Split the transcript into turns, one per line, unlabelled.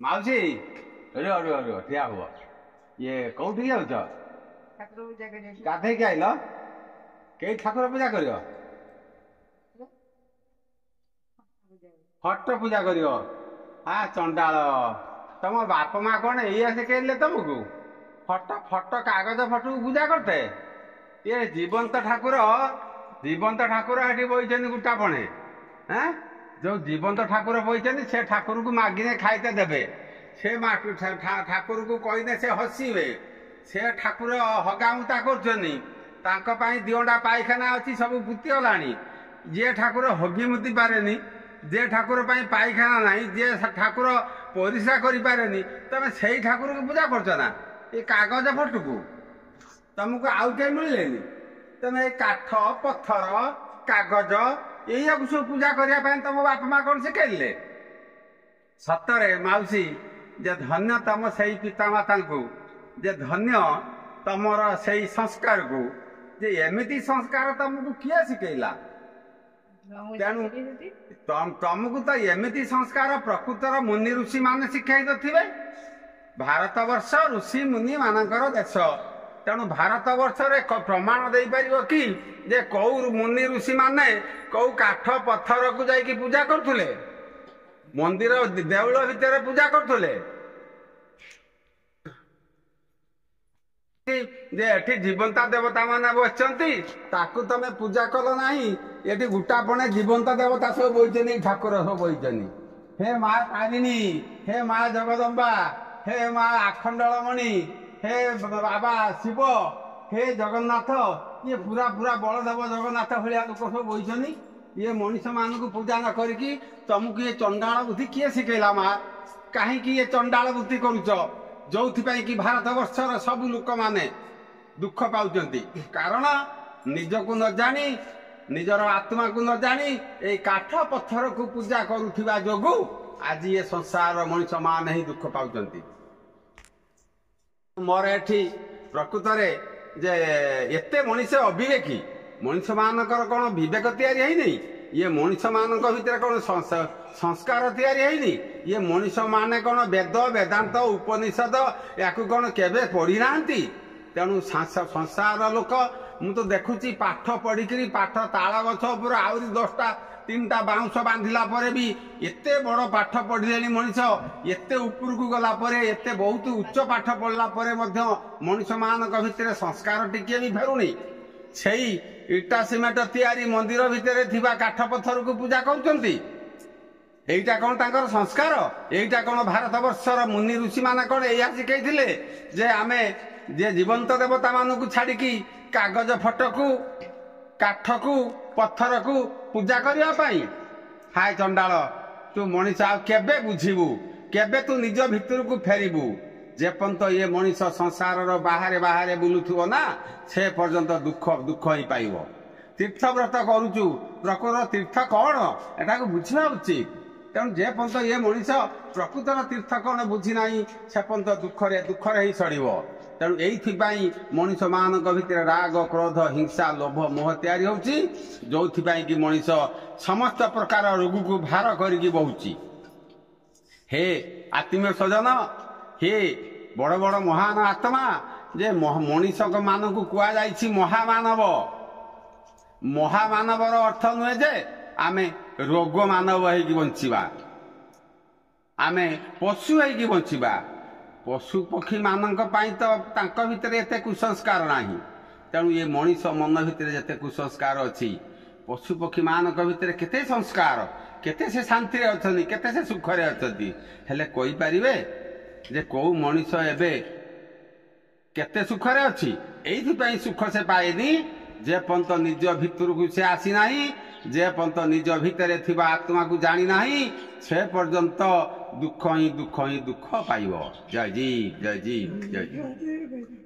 ମାଉସୀ ରୁହ ରୁହ ରୁହ ଠିଆ ହୁଅ। ଇଏ କୋଉଠିକି ଯାଉଛ?
ଠାକୁର ପୂଜା କରିବାକୁ।
ଗାଧେଇକି ଆଇଲ? କେହି ଠାକୁର ପୂଜା କରିବ? ଫଟୋ ପୂଜା କରିବ? ଆ ଚଣ୍ଡାଳ, ତମ ବାପ ମା କଣ ଏଇଆ ଶିଖେଇଲେ ତମକୁ? ଫଟୋ ଫଟୋ କାଗଜ ଫଟୋକୁ ପୂଜା କରିତେ? ଇଏ ଜୀବନ୍ତ ଠାକୁର ଏଠି ବଇଛନ୍ତି ଗୁଟାପଣେ। ଯୋଉ ଜୀବନ୍ତ ଠାକୁର ବଇଛନ୍ତି ସେ ଠାକୁରକୁ ମାଗିନେ ଖାଇତେ ଦେବେ। ସେ ଠାକୁରକୁ କହିଲେ ସେ ହସିବେ। ସେ ଠାକୁର ହଗାମୁତା କରୁଛନ୍ତି, ତାଙ୍କ ପାଇଁ ଦିଅଣ୍ଡା ପାଇଖାନା ଅଛି, ସବୁ ପୁତି ଗଲାଣି। ଯିଏ ଠାକୁର ହଗି ମୁତି ପାରେନି, ଯିଏ ଠାକୁର ପାଇଁ ପାଇଖାନା ନାହିଁ, ଯିଏ ଠାକୁର ପରିସ୍ରା କରିପାରେନି, ତମେ ସେଇ ଠାକୁରକୁ ପୂଜା କରୁଛ ନା? ଏ କାଗଜ ଫଟୋକୁ ତମକୁ ଆଉ କେହି ମିଳିଲେନି? ତମେ ଏଇ କାଠ ପଥର କାଗଜ ଏଇଆକୁ ସବୁ ପୂଜା କରିବା ପାଇଁ ତମ ବାପା ମା କଣ ଶିଖେଇଲେ? ସତରେ ମାଉସୀ, ଯେ ଧନ୍ୟ ତମ ସେଇ ପିତାମାତାଙ୍କୁ, ଯେ ଧନ୍ୟ ତମର ସେଇ ସଂସ୍କାରକୁ। ଯେ ଏମିତି ସଂସ୍କାର ତମକୁ କିଏ ଶିଖେଇଲା? ତେଣୁ ତମକୁ ତ ଏମିତି ସଂସ୍କାର ପ୍ରକୃତର ମୁନି ଋଷି ମାନେ ଶିଖାଇ ନଥିବେ। ଭାରତବର୍ଷ ଋଷି ମୁନି ମାନଙ୍କର ଦେଶ। ତେଣୁ ଭାରତ ବର୍ଷରେ ପ୍ରମାଣ ଦେଇପାରିବ କି ଯେ କୋଉ ମୁନି ଋଷି ମାନେ କୋଉ କାଠ ପଥରକୁ ଯାଇକି ପୂଜା କରୁଥିଲେ? ମନ୍ଦିର ଦେଉଳ ଭିତରେ ପୂଜା କରୁଥିଲେ? ଯେ ଏଠି ଜୀବନ୍ତ ଦେବତା ମାନେ ବସିଛନ୍ତି, ତାକୁ ତମେ ପୂଜା କଲ ନାହିଁ। ଏଠି ଗୁଟାପଣେ ଜୀବନ୍ତ ଦେବତା ସବୁ ବଇଛନ୍ତି, ଠାକୁର ସବୁ ବଇଛନ୍ତି। ହେ ମା ତାରିଣୀ, ହେ ମା ଜଗଦମ୍ବା, ହେ ମା ଆଖଣ୍ଡଳମଣି, ହେ ବାବା ଶିବ, ହେ ଜଗନ୍ନାଥ। ଇଏ ପୁରା ବଳଦେବ ଜଗନ୍ନାଥ ଭଳିଆ ଲୋକ ସବୁ ବଇଛନ୍ତି। ଇଏ ମଣିଷ ମାନଙ୍କୁ ପୂଜା ନ କରିକି ତମକୁ ଇଏ ଚଣ୍ଡାଳ ବୁଦ୍ଧି କିଏ ଶିଖେଇଲା ମା? କାହିଁକି ଇଏ ଚଣ୍ଡାଳ ବୁଦ୍ଧି କରୁଛ? ଯୋଉଥିପାଇଁ କି ଭାରତ ବର୍ଷର ସବୁ ଲୋକମାନେ ଦୁଃଖ ପାଉଛନ୍ତି। କାରଣ ନିଜକୁ ନ ଜାଣି, ନିଜର ଆତ୍ମାକୁ ନ ଜାଣି ଏଇ କାଠ ପଥରକୁ ପୂଜା କରୁଥିବା ଯୋଗୁଁ ଆଜି ଏ ସଂସାରର ମଣିଷ ମାନେ ହିଁ ଦୁଃଖ ପାଉଛନ୍ତି। ମୋର ଏଠି ପ୍ରକୃତରେ ଯେ ଏତେ ମଣିଷ ଅବିବେକୀ, ମଣିଷ ମାନଙ୍କର କଣ ବିବେକ ତିଆରି ହେଇନି? ଇଏ ମଣିଷ ମାନଙ୍କ ଭିତରେ କଣ ସଂସ୍କାର ତିଆରି ହେଇନି? ଇଏ ମଣିଷ ମାନେ କଣ ବେଦ ବେଦାନ୍ତ ଉପନିଷଦ ୟାକୁ କଣ କେବେ ପଢି ନାହାନ୍ତି? ତେଣୁ ସଂସାର ଲୋକ, ମୁଁ ତ ଦେଖୁଛି ପାଠ ପଢିକିରି ପାଠ ତାଳ ଗଛ ଉପରେ ଆହୁରି 10ଟା 3ଟା ବାଉଁଶ ବାନ୍ଧିଲା ପରେ ବି ଏତେ ବଡ ପାଠ ପଢିଲେଣି ମଣିଷ। ଏତେ ଉପରକୁ ଗଲା ପରେ, ଏତେ ବହୁତ ଉଚ୍ଚ ପାଠ ପଢିଲା ପରେ ମଧ୍ୟ ମଣିଷ ମାନଙ୍କ ଭିତରେ ସଂସ୍କାର ଟିକିଏ ବି ଫେରୁନି। ସେଇ ଇଟା ସିମେଣ୍ଟ ତିଆରି ମନ୍ଦିର ଭିତରେ ଥିବା କାଠ ପଥରକୁ ପୂଜା କରୁଛନ୍ତି। এইটা কোন তাঙ্কর সংস্কার? এইটা কোন ভারতবর্ষর মুনি ঋষি মানে কোন এইয়া শিখাইଥିଲେ যে আমি যে জীবন্ত দেবতা মানুষ ছাড়িকি কাগজ ফটোকু কাঠকু পথরকু পূজা করিয়া পাই? হায় চণ্ডাଳ, তু মଣିষ ଆଉ କେବେ ବୁଝିବୁ? କେବେ ତୁ ନିଜ ଭିତରକୁ ଫେରିବୁ? ଯେପର୍ଯ୍ୟନ୍ତ ଇଏ ମଣିଷ ସଂସାରର ବାହାରେ ବାହାରେ ବୁଲୁଥିବ ନା, ସେ ପର୍ଯ୍ୟନ୍ତ ଦୁଃଖ ହିଁ ପାଇବ। ତୀର୍ଥବ୍ରତ କରୁଛୁ, ପ୍ରକୃତ ତୀର୍ଥ କଣ ଏଟାକୁ ବୁଝିବା ଉଚିତ। ତେଣୁ ଯେ ପର୍ଯ୍ୟନ୍ତ ଇଏ ମଣିଷ ପ୍ରକୃତର ତୀର୍ଥ କଣ ବୁଝି ନାହିଁ, ସେ ପର୍ଯ୍ୟନ୍ତ ଦୁଃଖରେ ହିଁ ସଢିବ। ତେଣୁ ଏଇଥିପାଇଁ ମଣିଷ ମାନଙ୍କ ଭିତରେ ରାଗ କ୍ରୋଧ ହିଂସା ଲୋଭ ମୋହ ତିଆରି ହଉଛି, ଯୋଉଥିପାଇଁ କି ମଣିଷ ସମସ୍ତ ପ୍ରକାର ରୋଗକୁ ଭାର କରିକି ବହୁଛି। ହେ ଆତ୍ମୀୟ ସ୍ୱଜନ, ହେ ବଡ ବଡ ମହାନ ଆତ୍ମା, ଯେ ମଣିଷ ମାନଙ୍କୁ କୁହାଯାଇଛି ମହାମାନବ। ମହାମାନବର ଅର୍ଥ ନୁହେଁ ଯେ ଆମେ ରୋଗ ମାନବ ହେଇକି ବଞ୍ଚିବା, ଆମେ ପଶୁ ହେଇକି ବଞ୍ଚିବା। ପଶୁ ପକ୍ଷୀ ମାନଙ୍କ ପାଇଁ ତ ତାଙ୍କ ଭିତରେ ଏତେ କୁସଂସ୍କାର ନାହିଁ। ତେଣୁ ଏ ମଣିଷ ମନ ଭିତରେ ଯେତେ କୁସଂସ୍କାର ଅଛି, ପଶୁ ପକ୍ଷୀ ମାନଙ୍କ ଭିତରେ କେତେ ସଂସ୍କାର, କେତେ ସେ ଶାନ୍ତିରେ ଅଛନ୍ତି, କେତେ ସେ ସୁଖରେ ଅଛନ୍ତି। ହେଲେ କହିପାରିବେ ଯେ କୋଉ ମଣିଷ ଏବେ କେତେ ସୁଖରେ ଅଛି? ଏଇଥିପାଇଁ ସୁଖ ସେ ପାଏନି ଯେ ପର୍ଯ୍ୟନ୍ତ ନିଜ ଭିତରକୁ ସେ ଆସିନାହିଁ, ଯେ ପର୍ଯ୍ୟନ୍ତ ନିଜ ଭିତରେ ଥିବା ଆତ୍ମାକୁ ଜାଣି ନାହିଁ, ସେ ପର୍ଯ୍ୟନ୍ତ ଦୁଃଖ ହିଁ ଦୁଃଖ ପାଇବ। ଜୟ ଜୀ ଜୟ ଜୀ ଜୟ ଜୀ।